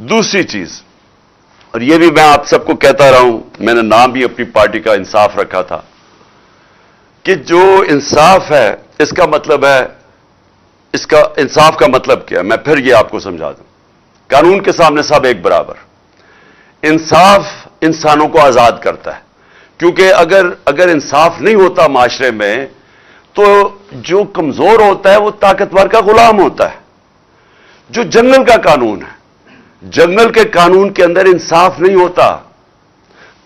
दूसरी चीज, और ये भी मैं आप सबको कहता रहा हूं, मैंने नाम भी अपनी पार्टी का इंसाफ रखा था, कि जो इंसाफ है इसका मतलब है, इसका इंसाफ का मतलब क्या है, मैं फिर ये आपको समझा दूं। कानून के सामने सब एक बराबर। इंसाफ इंसानों को आजाद करता है, क्योंकि अगर इंसाफ नहीं होता माशरे में तो जो कमजोर होता है वो ताकतवर का गुलाम होता है। जो जंगल का कानून है, जंगल के कानून के अंदर इंसाफ नहीं होता,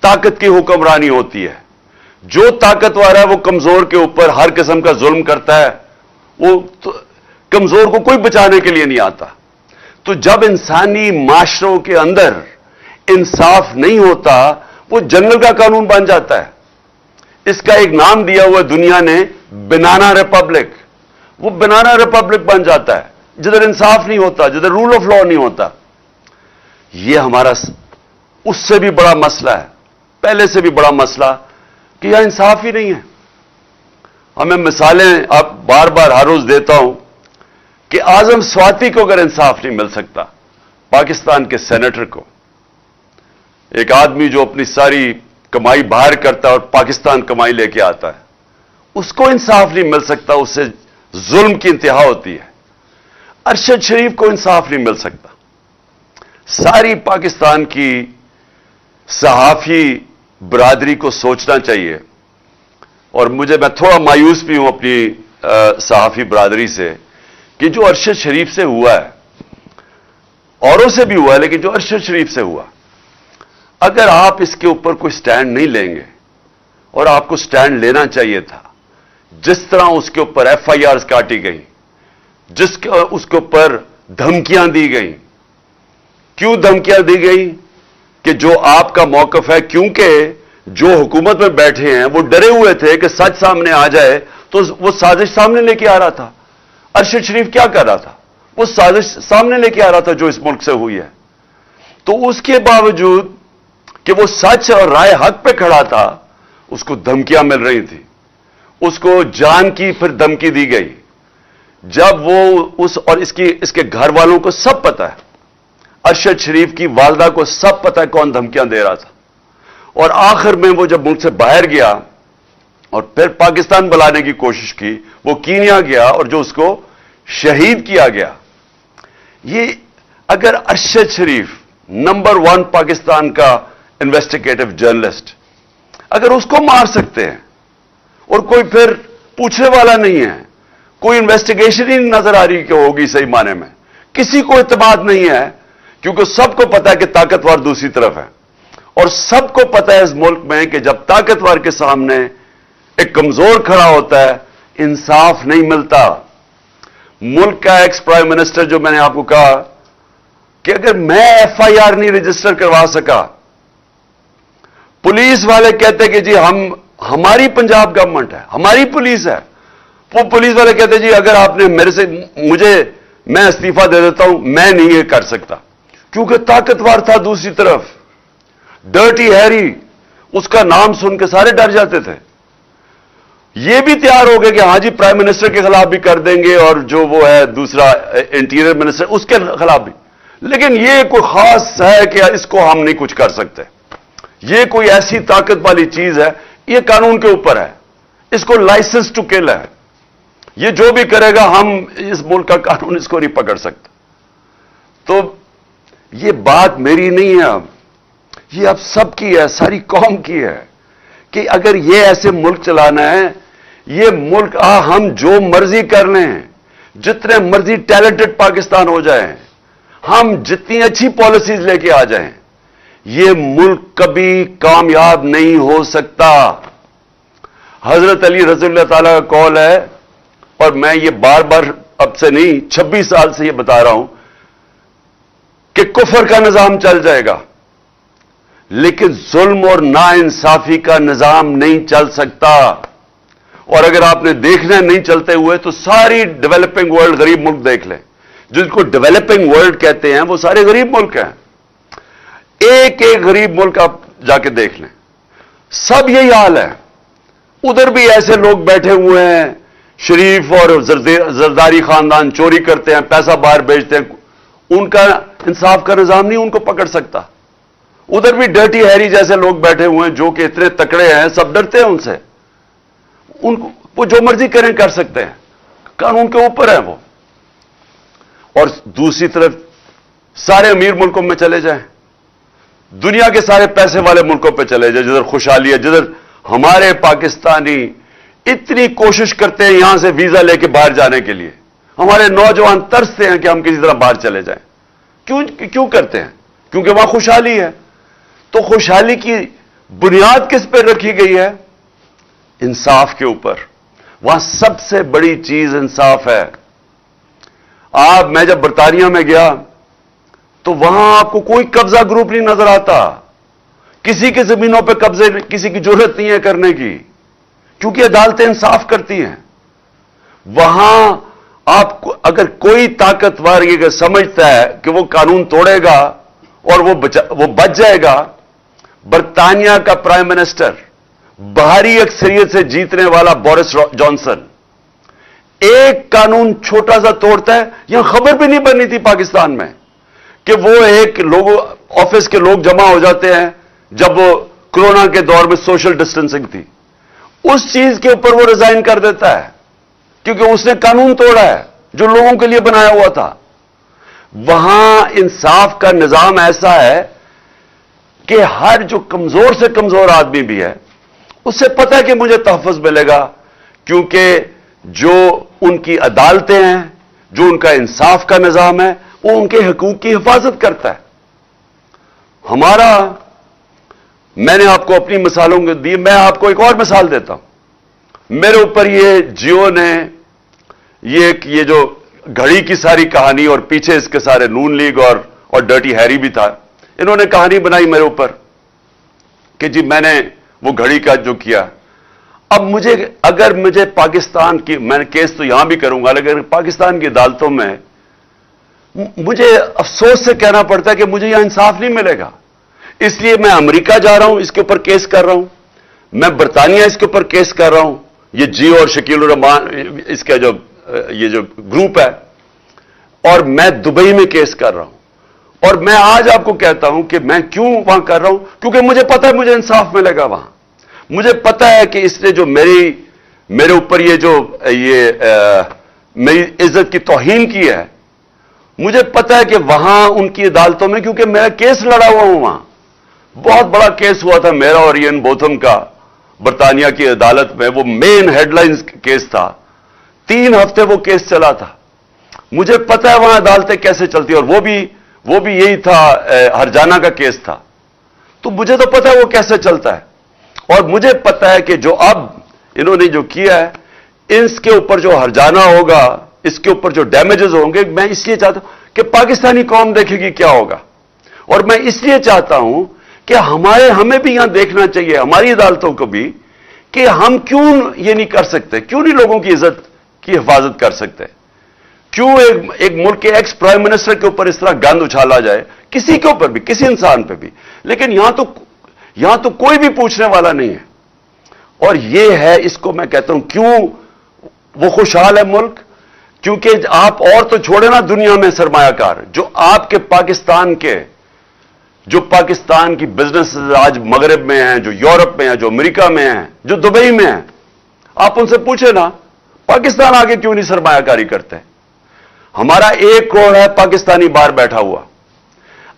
ताकत की हुक्मरानी होती है। जो ताकतवर है वो कमजोर के ऊपर हर किस्म का जुल्म करता है, वो तो कमजोर को कोई बचाने के लिए नहीं आता। तो जब इंसानी माशरों के अंदर इंसाफ नहीं होता, वो जंगल का कानून बन जाता है। इसका एक नाम दिया हुआ दुनिया ने, बनाना रिपब्लिक। वो बनाना रिपब्लिक बन जाता है जिधर इंसाफ नहीं होता, जिधर रूल ऑफ लॉ नहीं होता। यह हमारा उससे भी बड़ा मसला है, पहले से भी बड़ा मसला, कि यहां इंसाफ ही नहीं है। हमें मिसालें आप बार बार हर रोज देता हूं कि आजम स्वाति को अगर इंसाफ नहीं मिल सकता, पाकिस्तान के सेनेटर को, एक आदमी जो अपनी सारी कमाई बाहर करता है और पाकिस्तान कमाई लेके आता है, उसको इंसाफ नहीं मिल सकता, उससे जुल्म की इंतहा होती है। अरशद शरीफ को इंसाफ नहीं मिल सकता। सारी पाकिस्तान की सहाफी बरादरी को सोचना चाहिए, और मैं थोड़ा मायूस भी हूं अपनी सहाफी बरादरी से, कि जो अरशद शरीफ से हुआ है, औरों से भी हुआ है, लेकिन जो अरशद शरीफ से हुआ, अगर आप इसके ऊपर कोई स्टैंड नहीं लेंगे, और आपको स्टैंड लेना चाहिए था, जिस तरह उसके ऊपर एफआईआर काटी गई, उसके ऊपर धमकियां दी गई। क्यों धमकियां दी गई? कि जो आपका मौकफ है, क्योंकि जो हुकूमत में बैठे हैं वो डरे हुए थे कि सच सामने आ जाए तो वो साजिश सामने लेके आ रहा था। अरशद शरीफ क्या कर रहा था? वो साजिश सामने लेके आ रहा था जो इस मुल्क से हुई है। तो उसके बावजूद कि वो सच और राय हक पे खड़ा था, उसको धमकियां मिल रही थी, उसको जान की फिर धमकी दी गई। जब वो और इसके घर वालों को सब पता है, अरशद शरीफ की वालदा को सब पता है कौन धमकियां दे रहा था। और आखिर में वो जब मुल्क से बाहर गया और फिर पाकिस्तान बुलाने की कोशिश की, वो कीनिया गया और जो उसको शहीद किया गया। ये अगर अरशद शरीफ नंबर 1 पाकिस्तान का इन्वेस्टिगेटिव जर्नलिस्ट, अगर उसको मार सकते हैं और कोई फिर पूछने वाला नहीं है, कोई इन्वेस्टिगेशन ही नजर आ रही कि होगी सही माने में, किसी को इत्मीनान नहीं है, क्योंकि सबको पता है कि ताकतवर दूसरी तरफ है, और सबको पता है इस मुल्क में कि जब ताकतवर के सामने एक कमजोर खड़ा होता है, इंसाफ नहीं मिलता। मुल्क का एक्स प्राइम मिनिस्टर, जो मैंने आपको कहा कि अगर मैं एफआईआर नहीं रजिस्टर करवा सका, पुलिस वाले कहते कि जी हमारी पंजाब गवर्नमेंट है, हमारी पुलिस है, वो पुलिस वाले कहते जी अगर आपने मैं इस्तीफा दे देता हूं, मैं नहीं ये कर सकता, क्योंकि ताकतवर था दूसरी तरफ। डर्टी हैरी, उसका नाम सुन के सारे डर जाते थे। ये भी तैयार हो गए कि हां जी प्राइम मिनिस्टर के खिलाफ भी कर देंगे, और जो वो है दूसरा इंटीरियर मिनिस्टर, उसके खिलाफ भी। लेकिन ये कोई खास है कि इसको हम नहीं कुछ कर सकते, ये कोई ऐसी ताकत वाली चीज है, ये कानून के ऊपर है, इसको लाइसेंस टू किल है, ये जो भी करेगा, हम इस मुल्क का कानून इसको नहीं पकड़ सकता। तो ये बात मेरी नहीं है, ये अब सबकी है, सारी कौम की है, कि अगर ये ऐसे मुल्क चलाना है, ये मुल्क हम जो मर्जी कर लें, जितने मर्जी टैलेंटेड पाकिस्तान हो जाए, हम जितनी अच्छी पॉलिसीज लेके आ जाएं, ये मुल्क कभी कामयाब नहीं हो सकता। हजरत अली रज़ियल्लाहु ताला का कौल है, और मैं ये बार बार अब से नहीं 26 साल से ये बता रहा हूं कि कुफर का निजाम चल जाएगा, लेकिन जुल्म और नाइंसाफी का निजाम नहीं चल सकता। और अगर आपने देखना नहीं चलते हुए, तो सारी डेवलपिंग वर्ल्ड गरीब मुल्क देख लें, जिनको डेवलपिंग वर्ल्ड कहते हैं, वो सारे गरीब मुल्क हैं। एक एक गरीब मुल्क आप जाके देख लें, सब यही हाल है। उधर भी ऐसे लोग बैठे हुए हैं, शरीफ और जरदारी खानदान चोरी करते हैं, पैसा बाहर भेजते हैं, ان کا انصاف کا نظام نہیں ان کو پکڑ سکتا. ادھر بھی ڈرٹی ہیری جیسے لوگ بیٹھے ہوئے ہیں جو کہ اتنے تکڑے ہیں, سب ڈرتے ہیں ان سے. ان کو وہ جو مرضی کریں کر سکتے ہیں, قانون کے اوپر ہیں وہ. اور دوسری طرف سارے امیر ملکوں میں چلے جائیں, دنیا کے سارے پیسے والے ملکوں پہ چلے جائیں جدھر خوشحالی ہے, جدھر ہمارے پاکستانی اتنی کوشش کرتے ہیں یہاں سے ویزا لے کے باہر جانے کے لیے. ہمارے نوجوان ترستے ہیں کہ ہم کسی طرح باہر چلے جائیں. کیوں کرتے ہیں؟ کیونکہ وہاں خوشحالی ہے. تو خوشحالی کی بنیاد کس پہ رکھی گئی ہے؟ انصاف کے اوپر. وہاں سب سے بڑی چیز انصاف ہے. میں جب برطانیہ میں گیا تو وہاں آپ کو کوئی قبضہ گروپ نہیں نظر آتا. کسی کی زمینوں پہ قبضے کسی کی ضرورت نہیں ہے کرنے کی, کیونکہ عدالتیں انصاف کرتی ہیں. وہاں آپ کو اگر کوئی طاقتور یہ سمجھتا ہے کہ وہ قانون توڑے گا اور وہ بچ جائے گا, برطانیہ کا پرائم منسٹر بھاری اکثریت سے جیتنے والا بورس جانسن ایک قانون چھوٹا سا توڑتا ہے. یہاں خبر بھی نہیں بنی تھی پاکستان میں کہ وہ ایک آفس کے لوگ جمع ہو جاتے ہیں جب وہ کورونا کے دور میں سوشل ڈسٹینسنگ تھی. اس چیز کے اوپر وہ ریزائن کر دیتا ہے کیونکہ اس نے قانون توڑا ہے جو لوگوں کے لیے بنایا ہوا تھا. وہاں انصاف کا نظام ایسا ہے کہ ہر جو کمزور سے کمزور آدمی بھی ہے اس سے پتہ ہے کہ مجھے تحفظ ملے گا, کیونکہ جو ان کی عدالتیں ہیں, جو ان کا انصاف کا نظام ہے, وہ ان کے حقوق کی حفاظت کرتا ہے. میں نے آپ کو اپنی مثالوں کو دی, میں آپ کو ایک اور مثال دیتا ہوں. میرے اوپر یہ جیو نے یہ جو گھڑی کی ساری کہانی اور پیچھے اس کے سارے نون لیگ اور ڈرٹی ہیری بھی تھا, انہوں نے کہانی بنائی میرے اوپر کہ جی میں نے وہ گھڑی کا جو کیا. اب اگر مجھے پاکستان کی, میں نے کیس تو یہاں بھی کروں گا, لیکن پاکستان کی عدالتوں میں مجھے افسوس سے کہنا پڑتا ہے کہ مجھے یہاں انصاف نہیں ملے گا. اس لیے میں امریکہ جا رہا ہوں, اس کے اوپر کیس کر رہا ہوں, میں برطانیہ اس کے اوپر کیس کر رہا ہوں, یہ جیو اور شکیل الرحمان اس کا یہ جو گروپ ہے, اور میں دبئی میں کیس کر رہا ہوں. اور میں آج آپ کو کہتا ہوں کہ میں کیوں وہاں کر رہا ہوں, کیونکہ مجھے پتا ہے مجھے انصاف ملے گا وہاں. مجھے پتا ہے کہ اس نے جو میرے اوپر میری عزت کی توہین کی ہے, مجھے پتا ہے کہ وہاں ان کی عدالتوں میں, کیونکہ میں کیس لڑا ہوا ہوں وہاں, بہت بڑا کیس ہوا تھا میرا اور ایئن بوتھم کا برطانیہ کی عدالت میں. وہ مین ہیڈ لائنز کیس تھا, 3 ہفتے وہ کیس چلا تھا. مجھے پتا ہے وہاں عدالتیں کیسے چلتی, اور وہ بھی یہی تھا, ہرجانہ کا کیس تھا. تو مجھے تو پتا ہے وہ کیسے چلتا ہے, اور مجھے پتا ہے کہ جو اب انہوں نے جو کیا ہے, اس کے اوپر جو ہرجانہ ہوگا, اس کے اوپر جو ڈیمیجز ہوں گے, میں اس لیے چاہتا ہوں کہ پاکستانی قوم دیکھے گی کیا ہوگا. اور میں اس لیے چاہتا ہوں کہ ہمیں بھی یہاں دیکھنا چاہیے, ہماری عدالتوں کو بھی, کہ ہم کیوں یہ نہیں کر سکتے, کیوں نہیں لوگوں کی عزت کی حفاظت کر سکتے. کیوں ایک ملک کے ایکس پرائم منسٹر کے اوپر اس طرح گند اچھالا جائے, کسی کے اوپر بھی, کسی انسان پہ بھی, لیکن یہاں تو کوئی بھی پوچھنے والا نہیں ہے. اور یہ ہے, اس کو میں کہتا ہوں کیوں وہ خوشحال ہے ملک, کیونکہ آپ اور تو چھوڑے نا دنیا میں سرمایہ کار, جو آپ کے جو پاکستان کی بزنس آج مغرب میں ہیں, جو یورپ میں ہیں, جو امریکہ میں ہیں, جو دبئی میں ہیں, آپ ان سے پوچھیں نا پاکستان آگے کیوں نہیں سرمایہ کاری کرتے. ہمارا 1 کروڑ ہے پاکستانی باہر بیٹھا ہوا.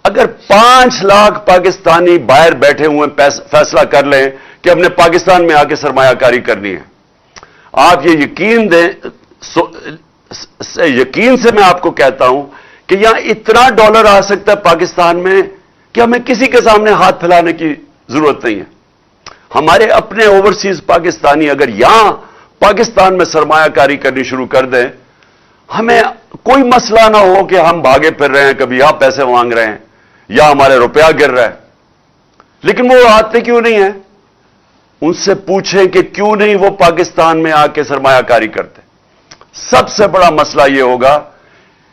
اگر 5 لاکھ پاکستانی باہر بیٹھے ہوئے فیصلہ کر لیں کہ ہم نے پاکستان میں آ کے سرمایہ کاری کرنی ہے, آپ یہ یقین دیں, یقین سے میں آپ کو کہتا ہوں کہ یہاں اتنا ڈالر آ سکتا ہے پاکستان میں کہ ہمیں کسی کے سامنے ہاتھ پھیلانے کی ضرورت نہیں ہے. ہمارے اپنے اوورسیز پاکستانی اگر یہاں پاکستان میں سرمایہ کاری کرنی شروع کر دیں, ہمیں کوئی مسئلہ نہ ہو کہ ہم بھاگے پھر رہے ہیں, کبھی یہاں پیسے مانگ رہے ہیں یا ہمارے روپیہ گر رہا ہے. لیکن وہ آتے کیوں نہیں ہیں؟ ان سے پوچھیں کہ کیوں نہیں وہ پاکستان میں آ کے سرمایہ کاری کرتے. سب سے بڑا مسئلہ یہ ہوگا,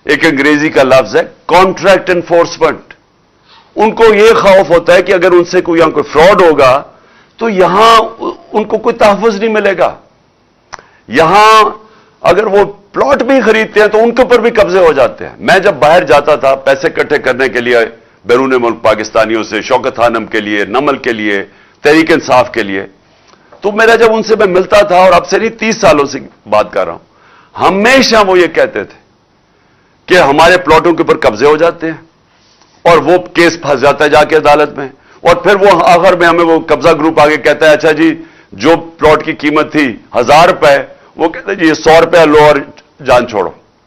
ایک انگریزی کا لفظ ہے کانٹریکٹ انفورسمنٹ. ان کو یہ خوف ہوتا ہے کہ اگر ان سے کوئی فراڈ ہوگا تو یہاں ان کو کوئی تحفظ نہیں ملے گا. یہاں اگر وہ प्लॉट भी खरीदते हैं तो उनके ऊपर भी कब्जे हो जाते हैं। मैं जब बाहर जाता था पैसे इकट्ठे करने के लिए बैरून मुल्क पाकिस्तानियों से, शौकत खानम के लिए, नमल के लिए, तहरीक इंसाफ के लिए, तो मेरा जब उनसे मैं मिलता था, और अब से नहीं 30 सालों से बात कर रहा हूं, हमेशा वो ये कहते थे कि हमारे प्लॉटों के ऊपर कब्जे हो जाते हैं और वो केस फंस जाता है जाके अदालत में, और फिर वो आखिर में हमें वो कब्जा ग्रुप आगे कहता है अच्छा जी जो प्लॉट की कीमत थी 1000 रुपए, वो कहते हैं जी 100 रुपया लो और जान छोड़ो।